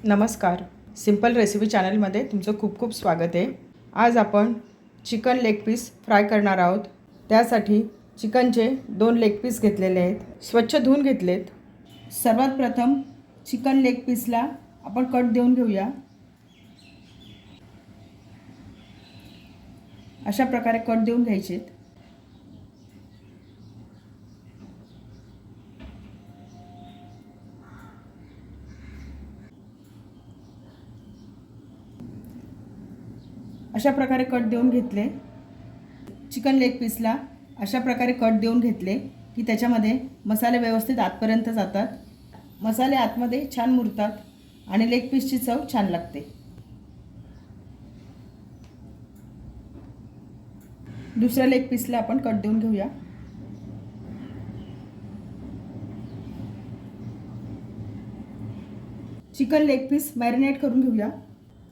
नमस्कार. Simple recipe चॅनलमध्ये तुमचं खूप खूप स्वागत आहे. आज आपण चिकन लेग पीस फ्राय करणार आहोत. त्यासाठी चिकनचे 2 लेग पीस घेतलेले आहेत, स्वच्छ धुवून घेतलेत. सर्वात प्रथम चिकन लेग पीसला आपण कट देऊन घेऊया. अशा प्रकारे कट देऊन घ्यायचे. अशा प्रकारे कट देऊन घेतले. चिकन लेग पीसला अशा प्रकारे कट देऊन घेतले की त्याच्यामध्ये मसाले व्यवस्थित आतपर्यंत जातात, मसाले आतमध्ये छान मुरतात आणि लेग पीसची चव छान लागते. दुसऱ्या लेग पीसला आपण कट देऊन घेऊया. चिकन लेग पीस मॅरिनेट करून घेऊया.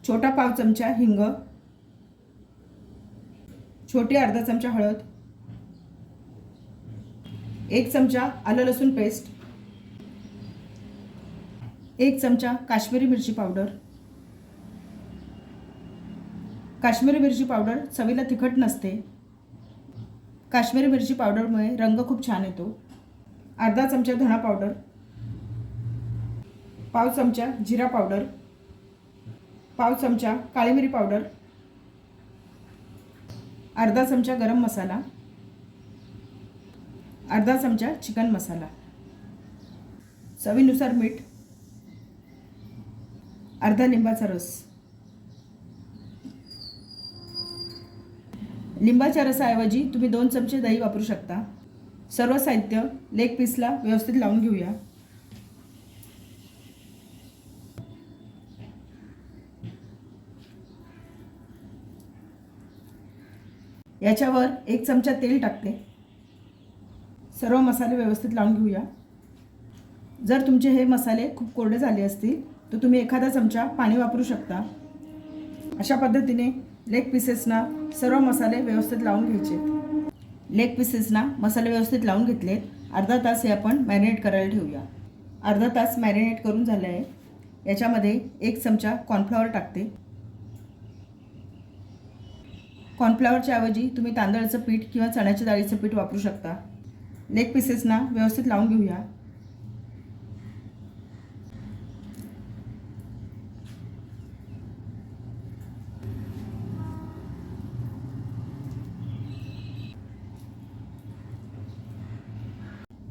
छोटा पाव चमचा हिंग, छोटी अर्धा चमचा हळद, 1 चमचा आलं लसूण पेस्ट, 1 चमचा काश्मीरी मिरची पावडर. काश्मीरी मिरची पावडर चवीला तिखट नसते. काश्मीरी मिरची पावडरमुळे रंग खूप छान येतो. अर्धा चमचा धना पावडर, पाव चमचा जिरा पावडर, पाव चमचा काळी मिरी पावडर, अर्धा चमचा गरम मसाला, अर्धा चमचा चिकन मसाला, चवीनुसार मीठ, अर्धा लिंबाचा रस. लिंबाच्या रसाऐवजी तुम्ही 2 चमचे दही वापरू शकता. सर्व साहित्य लेग पीसला व्यवस्थित लावून घेऊया. याच्यावर 1 चमचा तेल टाकते. सर्व मसाले व्यवस्थित लावून घेऊया. जर तुमचे हे मसाले खूप कोरडे झाले असतील तर तुम्ही एखादा चमचा पाणी वापरू शकता. अशा पद्धतीने लेग पीसेसना सर्व मसाले व्यवस्थित लावून घ्यायचे. लेग पीसेसना मसाले व्यवस्थित लावून घेतले. अर्धा तास हे आपण मॅरिनेट करायला ठेवूया. अर्धा तास मॅरिनेट करून झाले आहे. याच्यामध्ये 1 चमचा कॉर्नफ्लॉवर टाकते. कॉर्नफ्लॉवरच्या ऐवजी तुम्ही तांदळाचं पीठ किंवा चण्याच्या डाळीचं पीठ वापरू शकता. लेग पीसेसना व्यवस्थित लावून घेऊया.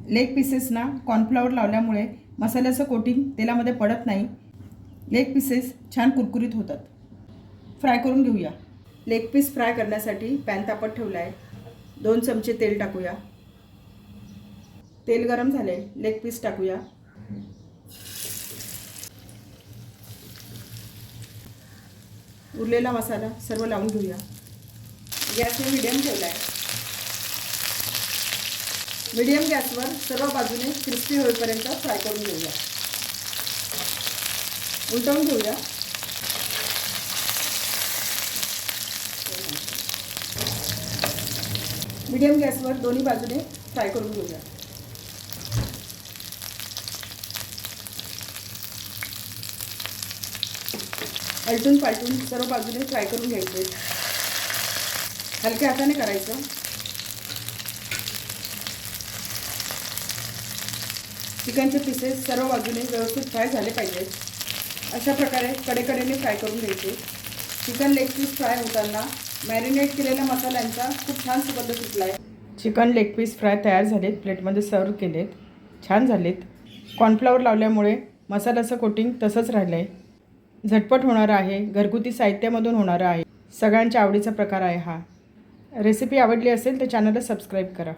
लेग पीसेसना कॉर्नफ्लॉवर लावल्यामुळे मसाल्याचं कोटिंग तेलामध्ये पडत नाही. लेग पीसेस छान कुरकुरीत होतात. फ्राय करून घेऊया. लेग पीस फ्राय करण्यासाठी पॅन तापत ठेवला आहे. 2 चमचे तेल टाकूया. तेल गरम झाले. लेग पीस टाकूया. उरलेला मसाला सर्व लावून घेऊया. गॅस मीडियम ठेवला आहे. मीडियम गॅसवर सर्व बाजूने क्रिस्पी होईपर्यंत फ्राय करून घेऊया. उलटवून घेऊया. मीडियम गॅसवर दोन्ही बाजूने फ्राय करून घेऊया. आलटून पालटून सर्व बाजूने फ्राय करून घ्यायचे. हलक्या हाताने करायचं. चिकनचे पीसेस सर्व बाजूने व्यवस्थित फ्राय झाले पाहिजेत. अशा प्रकारे कडेकडेने फ्राय करून घ्यायचे. चिकन लेग पीस फ्राय होताना मॅरिनेट केलेल्या मसाल्यांचा खूप छान सुगंध सुटला आहे. चिकन लेग पीस फ्राय तयार झालेत. प्लेटमध्ये सर्व केलेत. छान झालेत. कॉर्नफ्लॉवर लावल्यामुळे मसाल्याचं कोटिंग तसंच राहिलं आहे. झटपट होणारा आहे. घरगुती साहित्यामधून होणारा आहे. सगळ्यांच्या आवडीचा प्रकार आहे हा. रेसिपी आवडली असेल तर चॅनलला सबस्क्राईब करा.